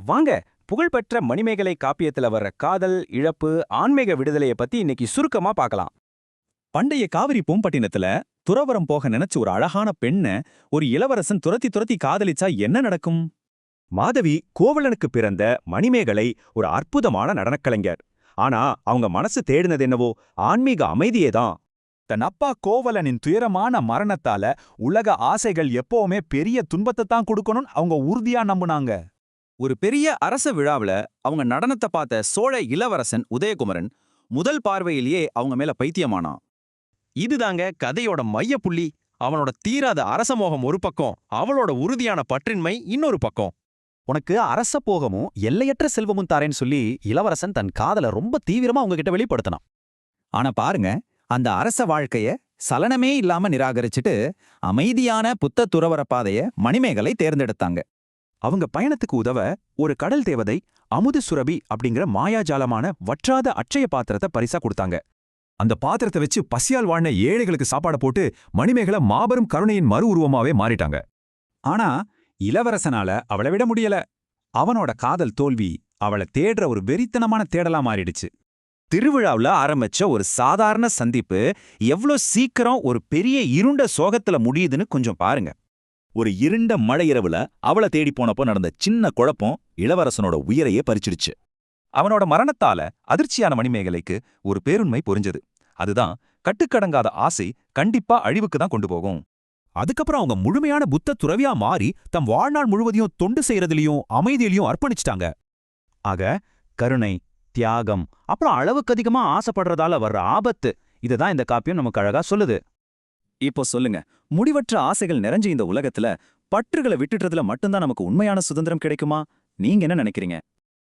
வாங்க, புகழ்பெற்ற மணிமேகலை காப்பியத்துல வர்ற காதல், இழப்பு, ஆன்மீக விடுதலைய பத்தி இன்னைக்கு சுருக்கமா பார்க்கலாம். பண்டைய காவிரி பூம்பட்டினத்துல துறவறம் போக நினைச்ச ஒரு அழகான பெண்ண ஒரு இளவரசன் துரத்தி துரத்தி காதலிச்சா என்ன நடக்கும்? மாதவி கோவலனுக்கு பிறந்த மணிமேகலை ஒரு அற்புதமான நடனக்கலைஞர். ஆனா அவங்க மனசு தேடினது என்னவோ ஆன்மீக அமைதியேதான். தன் அப்பா கோவலனின் துயரமான மரணத்தால உலக ஆசைகள் எப்பவுமே பெரிய துன்பத்தை தான் கொடுக்கணும்னு அவங்க உறுதியா நம்புனாங்க. ஒரு பெரிய அரச விழாவுல அவங்க நடனத்தை பார்த்த சோழ இளவரசன் உதயகுமரன் முதல் பார்வையிலேயே அவங்க மேல பைத்தியமானான். இதுதாங்க கதையோட மையப்புள்ளி. அவனோட தீராத அரசமோகம் ஒரு பக்கம், அவளோட உறுதியான பற்றின்மை இன்னொரு பக்கம். உனக்கு அரச போகமும் எல்லையற்ற செல்வமும் தாரேன்னு சொல்லி இளவரசன் தன் காதல ரொம்ப தீவிரமா உங்ககிட்ட வெளிப்படுத்தினான். ஆனா பாருங்க, அந்த அரச வாழ்க்கைய சலனமே இல்லாம நிராகரிச்சுட்டு அமைதியான புத்த துறவற பாதைய மணிமேகலை தேர்ந்தெடுத்தாங்க. அவங்க பயணத்துக்கு உதவ ஒரு கடல் தேவதை அமுது சுரபி அப்படிங்கிற மாயாஜாலமான வற்றாத அட்சய பாத்திரத்தை பரிசா கொடுத்தாங்க. அந்த பாத்திரத்தை வச்சு பசியால் வாழ்ந்த ஏழைகளுக்கு சாப்பாடு போட்டு மணிமேகலை மாபெரும் கருணையின் மறு உருவமாவே மாறிட்டாங்க. ஆனா இளவரசனால அவளை விட முடியல. அவனோட காதல் தோல்வி அவளை தேடுற ஒரு வெறித்தனமான தேடலா மாறிடுச்சு. திருவிழாவுல ஆரம்பிச்ச ஒரு சாதாரண சந்திப்பு எவ்ளோ சீக்கிரம் ஒரு பெரிய இருண்ட சோகத்துல முடியுதுன்னு கொஞ்சம் பாருங்க. ஒரு இருண்ட மழை இரவுல அவளை தேடி போனப்போ நடந்த சின்ன குழப்பம் இளவரசனோட உயிரையே பறிச்சிடுச்சு. அவனோட மரணத்தால அதிர்ச்சியான மணிமேகலைக்கு ஒரு பேருண்மை புரிஞ்சது. அதுதான் கட்டுக்கடங்காத ஆசை கண்டிப்பா அழிவுக்கு தான் கொண்டு போகும். அதுக்கப்புறம் அவங்க முழுமையான புத்த துறவியா மாறி தம் வாழ்நாள் முழுவதையும் தொண்டு செய்யறதுலயும் அமைதியிலையும் அர்ப்பணிச்சிட்டாங்க. ஆக கருணை, தியாகம், அப்புறம் அளவுக்கு அதிகமா ஆசைப்படுறதால வர்ற ஆபத்து, இதுதான் இந்த காப்பியம் நமக்கு அழகா சொல்லுது. இப்போ சொல்லுங்க, முடிவற்ற ஆசைகள் நிறைஞ்ச இந்த உலகத்துல பற்றுகளை விட்டுடுறதுல மட்டும்தான் நமக்கு உண்மையான சுதந்திரம் கிடைக்குமா? நீங்க என்ன நினைக்கிறீங்க?